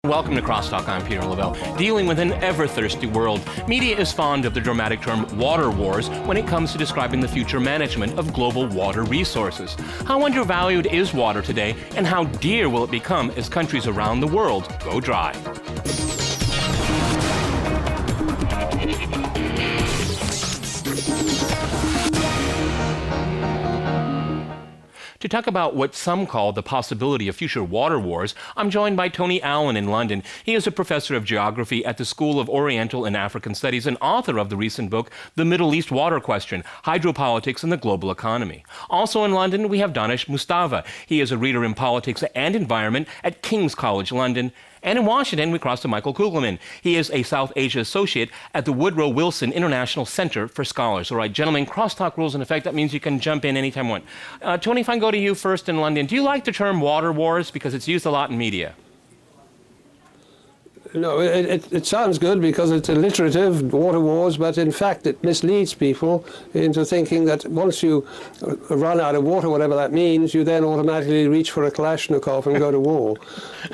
Welcome to CrossTalk. I'm Peter Lavelle. Dealing with an ever-thirsty world, media is fond of the dramatic term water wars when it comes to describing the future management of global water resources. How undervalued is water today, and how dear will it become as countries around the world go dry? To talk about what some call the possibility of future water wars, I'm joined by Tony Allen in London. He is a professor of geography at the School of Oriental and African Studies and author of the recent book, The Middle East Water Question, Hydropolitics and the Global Economy. Also in London, we have Danish Mustafa. He is a reader in politics and environment at King's College London. And in Washington, we cross to Michael Kugelman. He is a South Asia associate at the Woodrow Wilson International Center for Scholars. All right, gentlemen, crosstalk rules in effect. That means you can jump in anytime you want. Tony, if I can go to you first in London, do you like the term water wars? Because it's used a lot in media. No, it sounds good because it's alliterative, water wars, but in fact it misleads people into thinking that once you run out of water, whatever that means, you then automatically reach for a Kalashnikov and go to war.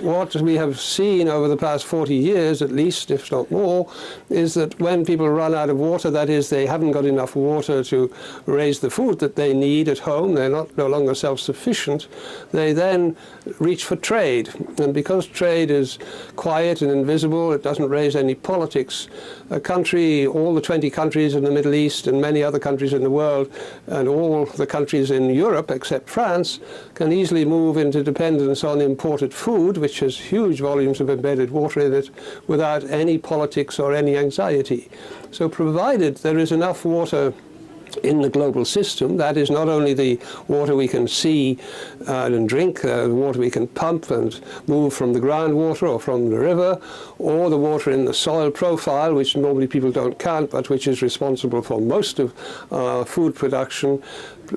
What we have seen over the past 40 years, at least, if not more, is that when people run out of water, that is, they haven't got enough water to raise the food that they need at home, they're no longer self-sufficient, they then reach for trade. And because trade is quiet and invisible, it doesn't raise any politics. A country, all the 20 countries in the Middle East and many other countries in the world, and all the countries in Europe except France, can easily move into dependence on imported food, which has huge volumes of embedded water in it, without any politics or any anxiety. So provided there is enough water in the global system, that is not only the water we can see and drink, the water we can pump and move from the groundwater or from the river, or the water in the soil profile, which normally people don't count, but which is responsible for most of food production.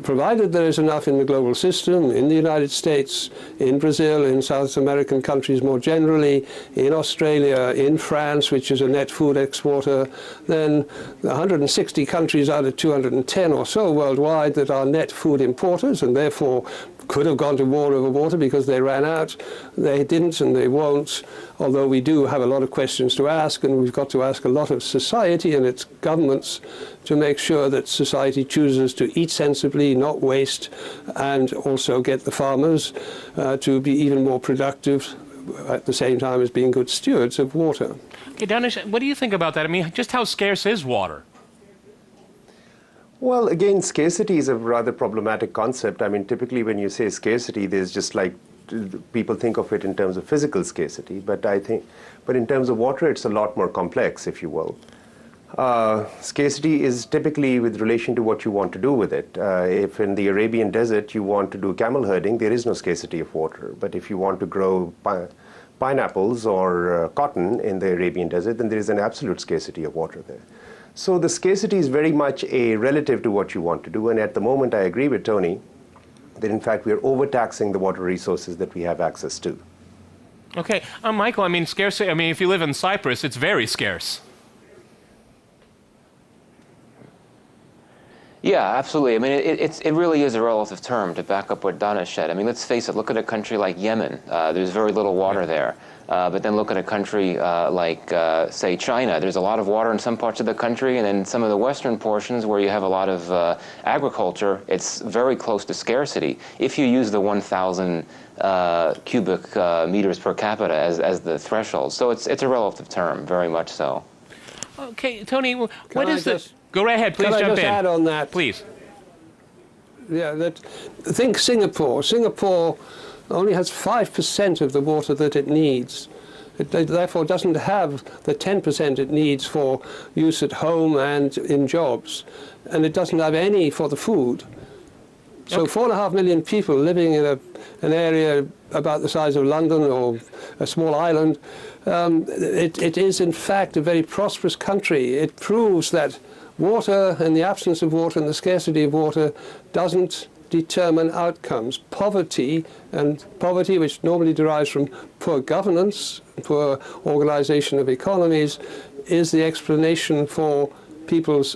Provided there is enough in the global system, in the United States, in Brazil, in South American countries more generally, in Australia, in France, which is a net food exporter, then 160 countries out of 210 or so worldwide that are net food importers and therefore could have gone to war over water because they ran out. They didn't and they won't, although we do have a lot of questions to ask, and we've got to ask a lot of society and its governments to make sure that society chooses to eat sensibly, not waste, and also get the farmers to be even more productive at the same time as being good stewards of water. Okay, Danish, what do you think about that? I mean, just how scarce is water? Well, again, scarcity is a rather problematic concept. I mean, typically when you say scarcity, there's just like, people think of it in terms of physical scarcity, but in terms of water, it's a lot more complex, if you will. Scarcity is typically with relation to what you want to do with it. If in the Arabian desert you want to do camel herding, there is no scarcity of water. But if you want to grow pineapples or cotton in the Arabian desert, then there is an absolute scarcity of water there. So the scarcity is very much a relative to what you want to do. And at the moment, I agree with Tony that, in fact, we are overtaxing the water resources that we have access to. Okay. Michael, I mean, scarcity, I mean, if you live in Cyprus, it's very scarce. Yeah, absolutely. I mean, it really is a relative term, to back up what Danish said. I mean, let's face it, look at a country like Yemen. There's very little water there. But then look at a country like, say, China. There's a lot of water in some parts of the country, and then some of the western portions where you have a lot of agriculture, it's very close to scarcity. If you use the 1,000 cubic meters per capita as the threshold. So it's a relative term, very much so. Okay, Tony, what is this? Go right ahead, please jump in. Can I just add on that? Please. Yeah, think Singapore. Singapore only has 5% of the water that it needs. It therefore doesn't have the 10% it needs for use at home and in jobs. And it doesn't have any for the food. So okay. 4.5 million people living in an area about the size of London or a small island, it is in fact a very prosperous country. It proves that water and the absence of water and the scarcity of water doesn't determine outcomes. Poverty, which normally derives from poor governance, poor organization of economies, is the explanation for people's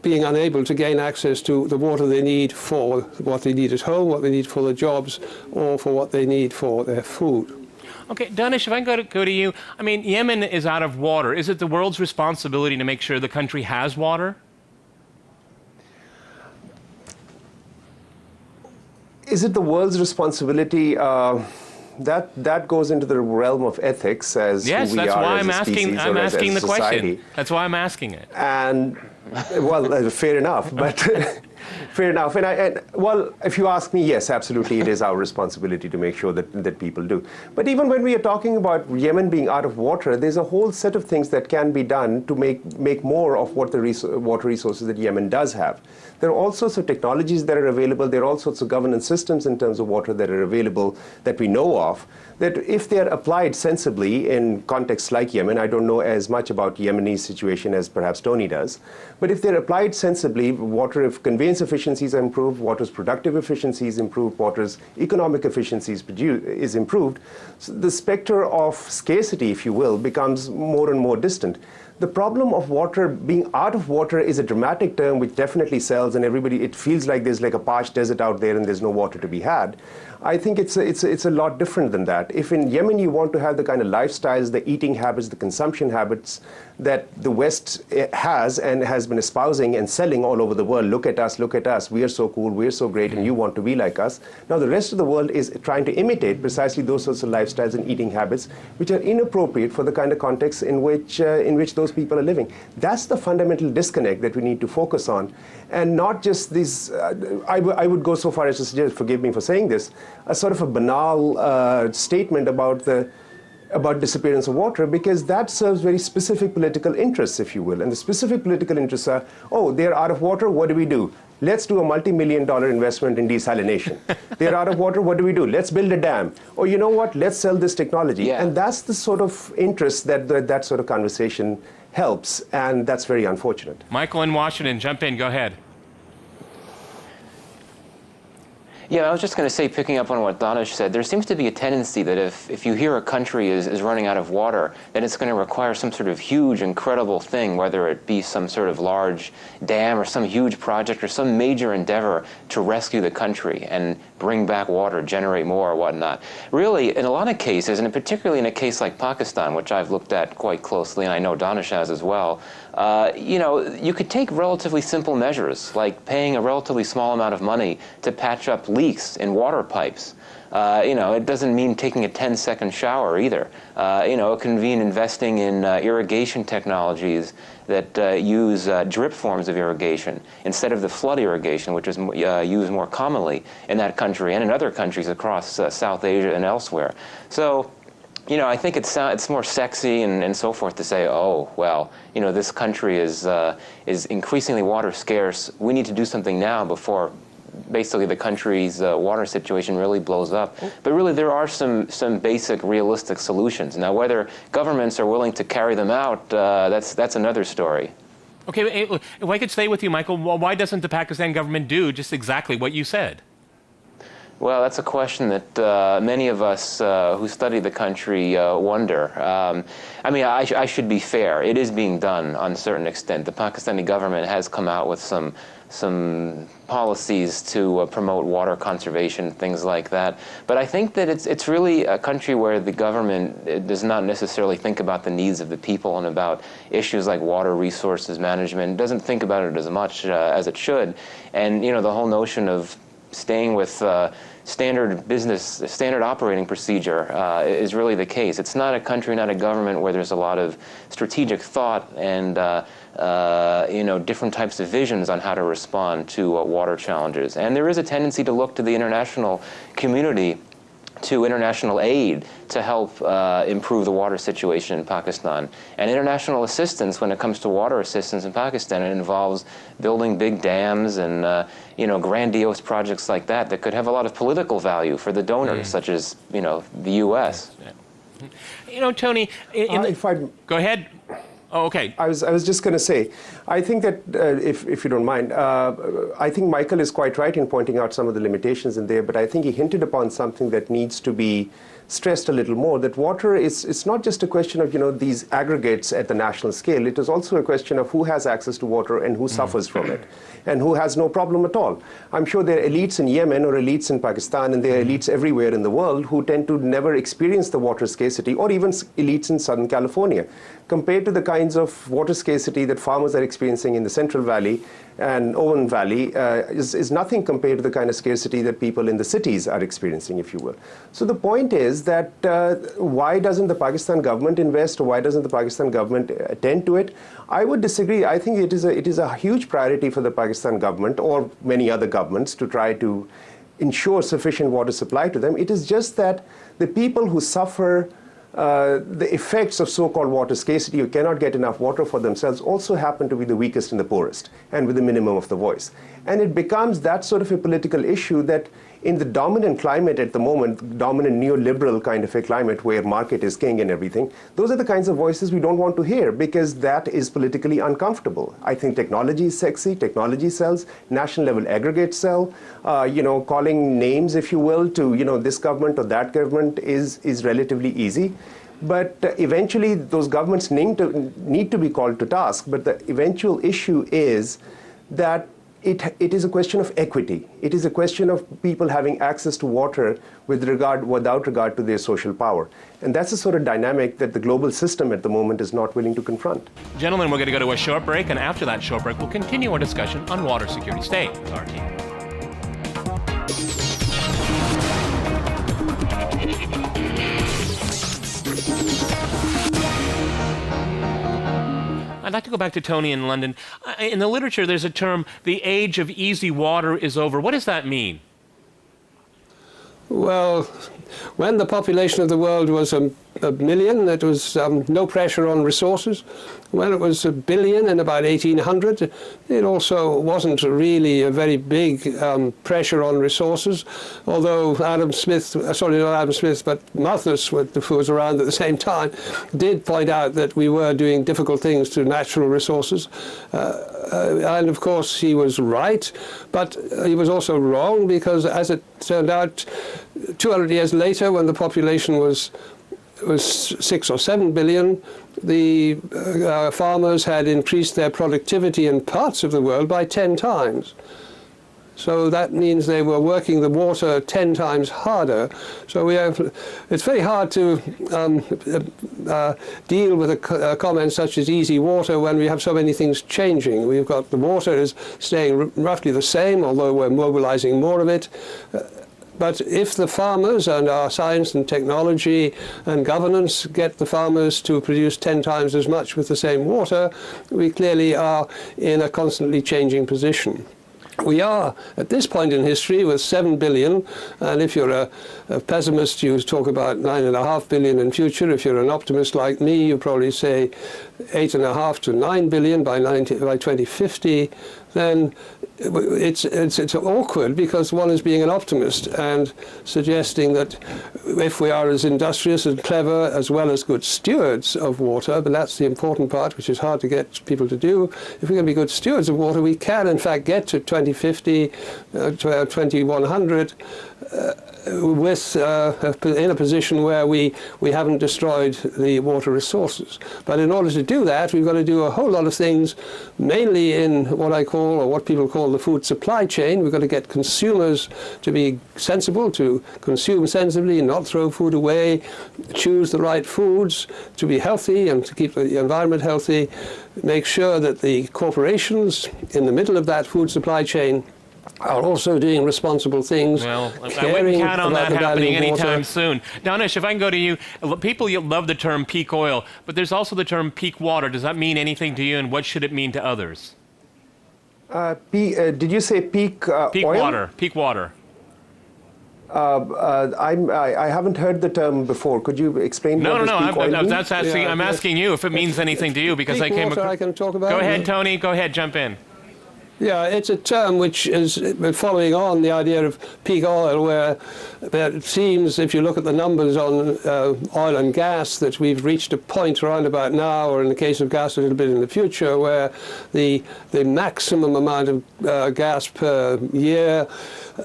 being unable to gain access to the water they need for what they need at home, what they need for their jobs, or for what they need for their food. Okay, Danish, if I go to you, I mean, Yemen is out of water. Is it the world's responsibility to make sure the country has water? Is it the world's responsibility? That goes into the realm of ethics, as yes, who we that's are why as I'm a asking. species I'm or as asking a the society. question. That's why I'm asking it. And well, fair enough, but fair enough. And well, if you ask me, yes, absolutely, it is our responsibility to make sure that people do. But even when we are talking about Yemen being out of water, there's a whole set of things that can be done to make more of what the water resources that Yemen does have. There are all sorts of technologies that are available. There are all sorts of governance systems in terms of water that are available that we know of, that if they are applied sensibly in contexts like Yemen, I don't know as much about Yemeni situation as perhaps Tony does, but if they're applied sensibly, if conveyance efficiencies are improved, water's productive efficiency is improved, water's economic efficiency is improved, so the specter of scarcity, if you will, becomes more and more distant. The problem of water being out of water is a dramatic term which definitely sells, and it feels like there's like a parched desert out there and there's no water to be had. I think it's a lot different than that. If in Yemen you want to have the kind of lifestyles, the eating habits, the consumption habits that the West has and has been espousing and selling all over the world, look at us, we are so cool, we're so great, and you want to be like us. Now the rest of the world is trying to imitate precisely those sorts of lifestyles and eating habits which are inappropriate for the kind of context in which those people are living. That's the fundamental disconnect that we need to focus on, and not just these, I would go so far as to suggest, forgive me for saying this, a sort of a banal statement about disappearance of water, because that serves very specific political interests, if you will. And the specific political interests are, oh, they're out of water, what do? Let's do a multi-million-dollar investment in desalination. They're out of water, what do? Let's build a dam. Or you know what, let's sell this technology. Yeah. And that's the sort of interest that sort of conversation helps, and that's very unfortunate. Michael in Washington, jump in, go ahead. Yeah, I was just going to say, picking up on what Danish said, there seems to be a tendency that if you hear a country is running out of water, then it's going to require some sort of huge, incredible thing, whether it be some sort of large dam or some huge project or some major endeavor to rescue the country and bring back water, generate more or whatnot. Really, in a lot of cases, and particularly in a case like Pakistan, which I've looked at quite closely, and I know Danish has as well, you could take relatively simple measures, like paying a relatively small amount of money to patch up leaks in water pipes. It doesn't mean taking a 10-second shower either. It can mean investing in irrigation technologies that use drip forms of irrigation instead of the flood irrigation, which is used more commonly in that country and in other countries across South Asia and elsewhere. So, I think it's more sexy and so forth to say, oh, well, this country is increasingly water scarce. We need to do something now before basically the country's water situation really blows up. But really, there are some basic realistic solutions. Now, whether governments are willing to carry them out, that's another story. Okay, if I could stay with you, Michael, well, why doesn't the Pakistan government do just exactly what you said? Well, that's a question that many of us who study the country wonder. I should be fair. It is being done on a certain extent. The Pakistani government has come out with some policies to promote water conservation, things like that. But I think that it's really a country where the government does not necessarily think about the needs of the people and about issues like water resources management. It doesn't think about it as much as it should. And, the whole notion of staying with standard operating procedure is really the case. It's not a country, not a government where there's a lot of strategic thought and different types of visions on how to respond to water challenges. And there is a tendency to look to the international community, to international aid to help improve the water situation in Pakistan. And international assistance, when it comes to water assistance in Pakistan, it involves building big dams and grandiose projects like that could have a lot of political value for the donors, such as the U.S. Yeah. Tony, go ahead. Oh, okay. I was just going to say, I think that, if you don't mind, I think Michael is quite right in pointing out some of the limitations in there, but I think he hinted upon something that needs to be stressed a little more, that water is, it's not just a question of, these aggregates at the national scale. It is also a question of who has access to water and who suffers from it, and who has no problem at all. I'm sure there are elites in Yemen or elites in Pakistan, and there are elites everywhere in the world who tend to never experience the water scarcity, or even elites in Southern California. Compared to the kinds of water scarcity that farmers are experiencing in the Central Valley and Owen Valley, is nothing compared to the kind of scarcity that people in the cities are experiencing, if you will. So the point is that why doesn't the Pakistan government invest, or why doesn't the Pakistan government attend to it? I would disagree. I think it is a huge priority for the Pakistan government, or many other governments, to try to ensure sufficient water supply to them. It is just that the people who suffer the effects of so-called water scarcity, who cannot get enough water for themselves, also happen to be the weakest and the poorest, and with the minimum of the voice. And it becomes that sort of a political issue that in the dominant climate at the moment, dominant neoliberal kind of a climate where market is king and everything, those are the kinds of voices we don't want to hear, because that is politically uncomfortable. I think technology is sexy, technology sells, national level aggregates sell, calling names, if you will, to, this government or that government is relatively easy. But eventually those governments need to be called to task. But the eventual issue is that it is a question of equity. It is a question of people having access to water without regard to their social power. And that's the sort of dynamic that the global system at the moment is not willing to confront. Gentlemen, we're going to go to a short break, and after that short break, we'll continue our discussion on water security. Stay with our team. I'd like to go back to Tony in London. In the literature, there's a term, the age of easy water is over. What does that mean? Well, when the population of the world was a million, there was no pressure on resources. When it was 1 billion in about 1800, it also wasn't really a very big pressure on resources, although Malthus, who was around at the same time, did point out that we were doing difficult things to natural resources. And of course he was right, but he was also wrong, because as it turned out, 200 years later, when the population was 6 or 7 billion, the farmers had increased their productivity in parts of the world by 10 times. So that means they were working the water 10 times harder. So it's very hard to deal with a comment such as easy water when we have so many things changing. We've got the water is staying roughly the same, although we're mobilizing more of it. But if the farmers and our science and technology and governance get the farmers to produce 10 times as much with the same water, we clearly are in a constantly changing position. We are, at this point in history, with 7 billion, and if you're a pessimist, you talk about 9.5 billion in future. If you're an optimist like me, you probably say 8.5 to 9 billion by 2050. Then it's awkward, because one is being an optimist and suggesting that if we are as industrious and clever as well as good stewards of water, but that's the important part, which is hard to get people to do, if we're going to be good stewards of water, we can in fact get to 2050, 2100 in a position where we haven't destroyed the water resources. But in order to do that, we've got to do a whole lot of things, mainly in what I call, or what people call, the food supply chain. We've got to get consumers to be sensible, to consume sensibly, not throw food away, choose the right foods, to be healthy and to keep the environment healthy, make sure that the corporations in the middle of that food supply chain are also doing responsible things. Well, I wouldn't count on that happening anytime soon. Danish, if I can go to you, people love the term peak oil, but there's also the term peak water. Does that mean anything to you, and what should it mean to others? Did you say peak peak oil? Water. Peak water. I haven't heard the term before. Could you explain? No, what no, peak oil means? that's asking. I'm asking you if it means anything to you, because peak I came. Water I can talk about. Go ahead, Tony. Go ahead. Jump in. Yeah, it's a term which is following on the idea of peak oil, where it seems, if you look at the numbers on oil and gas, that we've reached a point around about now, or in the case of gas a little bit in the future, where the maximum amount of gas per year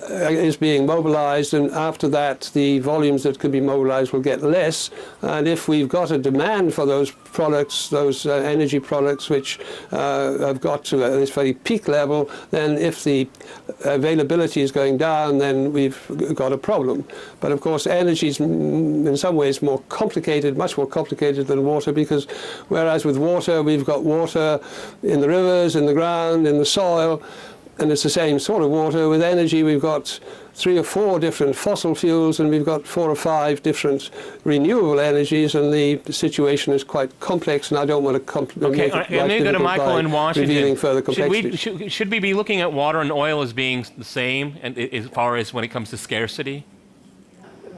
is being mobilized, and after that the volumes that could be mobilized will get less. And if we've got a demand for those products, those energy products which have got to this very peak level, then if the availability is going down, then we've got a problem. But of course energy is in some ways more complicated, much more complicated than water, because whereas with water we've got water in the rivers, in the ground, in the soil, and it's the same sort of water. With energy we've got 3 or 4 different fossil fuels, and we've got 4 or 5 different renewable energies, and the situation is quite complex, and I don't want to make it go to Michael in Washington. Revealing further complexity. Should we be looking at water and oil as being the same, and as far as when it comes to scarcity?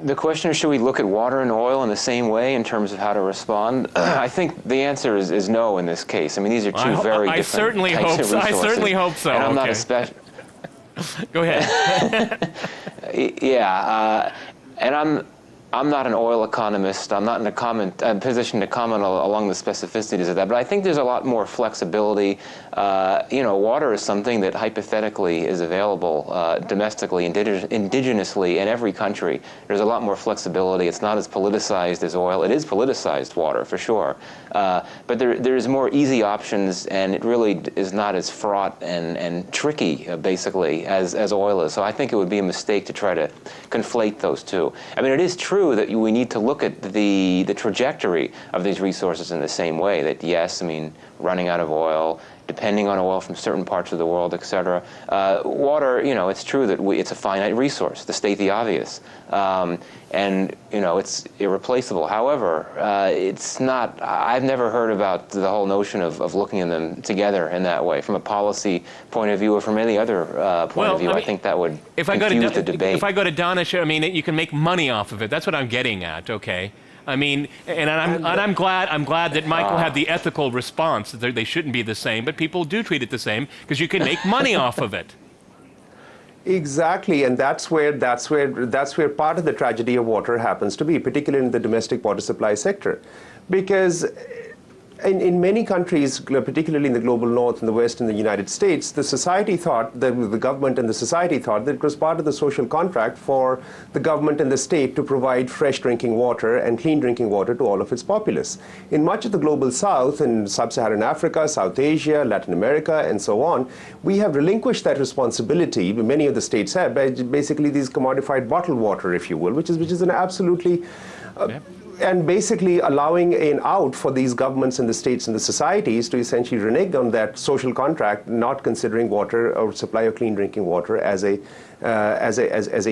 The question is, should we look at water and oil in the same way in terms of how to respond? I think the answer is no in this case. I mean, these are two very different types of resources. I certainly hope so. And I'm not a special. Go ahead. Yeah, and I'm not an oil economist. I'm not in a position to comment along the specificities of that. But I think there's a lot more flexibility. You know, water is something that hypothetically is available domestically, indigenously in every country. There's a lot more flexibility. It's not as politicized as oil. It is politicized, water, for sure. But there's more easy options, and it really is not as fraught and tricky, basically, as oil is. So I think it would be a mistake to try to conflate those two. I mean, it is true that we need to look at the trajectory of these resources in the same way. That yes, I mean, running out of oil, depending on oil from certain parts of the world, et cetera. Water, you know, it's true that it's a finite resource, to state the obvious. And, you know, it's irreplaceable. However, it's not, I've never heard about the whole notion of looking at them together in that way, from a policy point of view or from any other point of view. I think that would confuse the debate. If I go to Danish, I mean, you can make money off of it. That's what I'm getting at, okay? I mean, and I'm glad that Michael had the ethical response that they shouldn't be the same, but people do treat it the same because you can make money off of it. Exactly, and that's where part of the tragedy of water happens to be, particularly in the domestic water supply sector, because in many countries, particularly in the global north and the west in the United States, the society thought, the government and the society thought that it was part of the social contract for the government and the state to provide fresh drinking water and clean drinking water to all of its populace. In much of the global south, in sub-Saharan Africa, South Asia, Latin America, and so on, we have relinquished that responsibility, many of the states have, by basically these commodified bottled water, if you will, which is an absolutely... and basically allowing an out for these governments and the states and the societies to essentially renege on that social contract, not considering water or supply of clean drinking water as a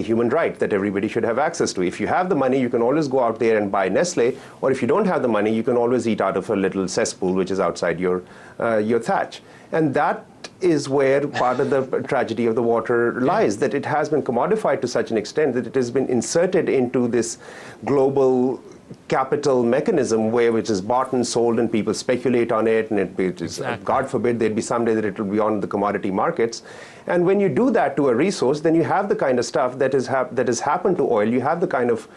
human right that everybody should have access to. If you have the money, you can always go out there and buy Nestle, or if you don't have the money, you can always eat out of a little cesspool which is outside your thatch. And that is where part of the tragedy of the water lies, that it has been commodified to such an extent that it has been inserted into this global capital mechanism which is bought and sold and people speculate on it, and it is, God forbid there'd be someday that it will be on the commodity markets. And when you do that to a resource, then you have the kind of stuff that has happened to oil. You have the kind of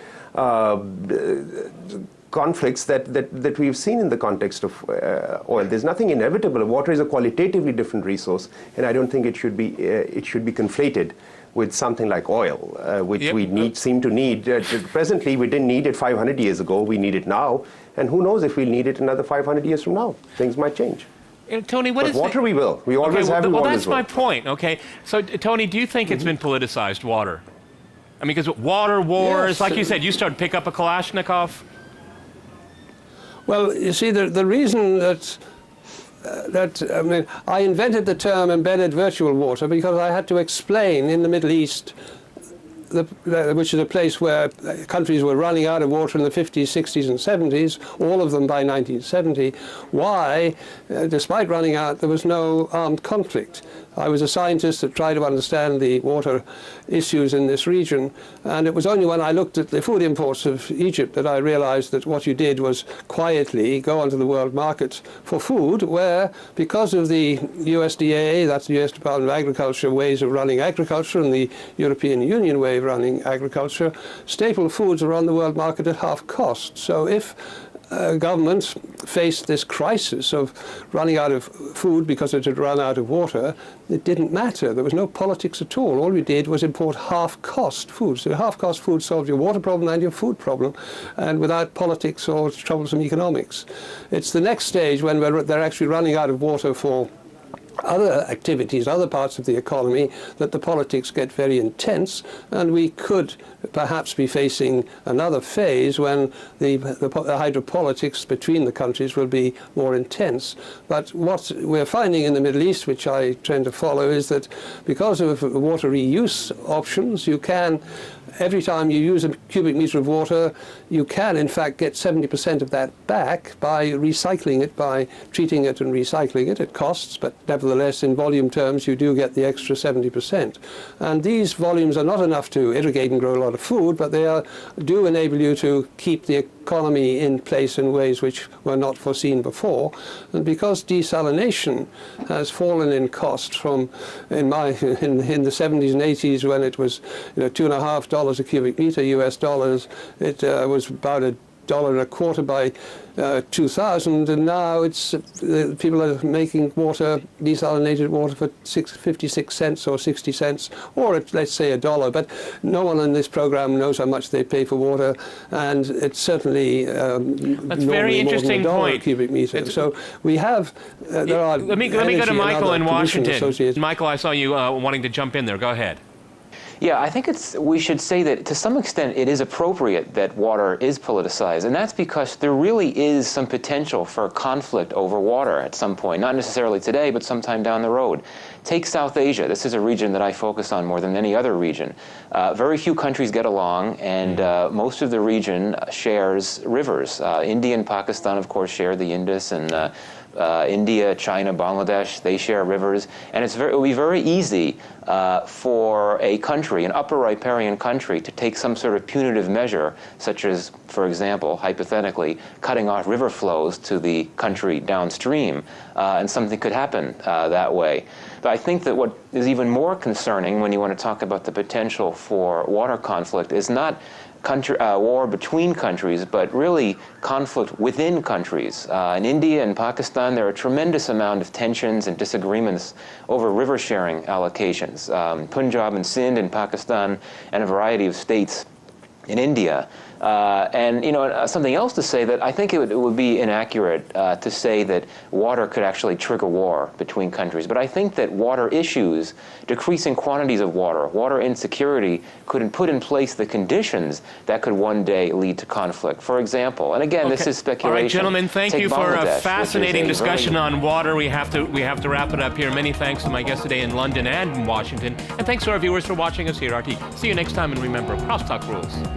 conflicts that we've seen in the context of oil. There's nothing inevitable. Water is a qualitatively different resource, and I don't think it should be conflated with something like oil, which we seem to need. Presently, we didn't need it 500 years ago. We need it now. And who knows if we'll need it another 500 years from now. Things might change. Tony, but water we will. We always have. Well, that's my point, okay? So, Tony, do you think it's been politicized, water? I mean, because water wars, like you said, you start to pick up a Kalashnikov. Well, you see, the reason I mean, I invented the term embedded virtual water because I had to explain in the Middle East, which is a place where countries were running out of water in the 50s, 60s, and 70s, all of them by 1970, why, despite running out, there was no armed conflict. I was a scientist that tried to understand the water issues in this region, and it was only when I looked at the food imports of Egypt that I realized that what you did was quietly go onto the world market for food, where, because of the USDA, that's the US Department of Agriculture, ways of running agriculture, and the European Union way of running agriculture, staple foods are on the world market at half cost. So if government faced this crisis of running out of food because it had run out of water, it didn't matter. There was no politics at all. All we did was import half-cost food. So half-cost food solved your water problem and your food problem, and without politics or troublesome economics. It's the next stage when they're actually running out of water for other activities, other parts of the economy, that the politics get very intense, and we could perhaps be facing another phase when the hydropolitics between the countries will be more intense. But what we're finding in the Middle East, which I tend to follow, is that because of water reuse options, you can, every time you use a cubic meter of water, you can in fact get 70% of that back by recycling it, by treating it and recycling it. It costs, but nevertheless in volume terms you do get the extra 70%. And these volumes are not enough to irrigate and grow a lot of food, but they do enable you to keep the economy in place in ways which were not foreseen before. And because desalination has fallen in cost from in the 70s and 80s, when it was $2.50 a cubic meter US dollars, it was about $1.25 by 2000, and now it's people are making water, desalinated water, for 56 cents or 60 cents, or let's say $1. But no one in this program knows how much they pay for water, and it's certainly that's very interesting more than $1 point. A cubic meter. So we have there are. Let me go to Michael in Washington. Michael, I saw you wanting to jump in there. Go ahead. Yeah, I think we should say that to some extent it is appropriate that water is politicized, and that's because there really is some potential for conflict over water at some point, not necessarily today, but sometime down the road. Take South Asia. This is a region that I focus on more than any other region. Very few countries get along, and most of the region shares rivers. India and Pakistan, of course, share the Indus, and India, China, Bangladesh, they share rivers, and it will be very easy for a country, an upper riparian country, to take some sort of punitive measure, such as, for example, hypothetically, cutting off river flows to the country downstream, and something could happen that way. But I think that what is even more concerning when you want to talk about the potential for water conflict is not war between countries, but really conflict within countries. In India and Pakistan, there are a tremendous amount of tensions and disagreements over river sharing allocations. Punjab and Sindh in Pakistan, and a variety of states in India. And something else to say, that I think it would be inaccurate to say that water could actually trigger war between countries. But I think that water issues, decreasing quantities of water, water insecurity, could put in place the conditions that could one day lead to conflict. For example, and again, this is speculation. All right, gentlemen, thank you for a fascinating discussion on water. We have to wrap it up here. Many thanks to my guests today in London and in Washington, and thanks to our viewers for watching us here at RT. See you next time, and remember, CrossTalk rules.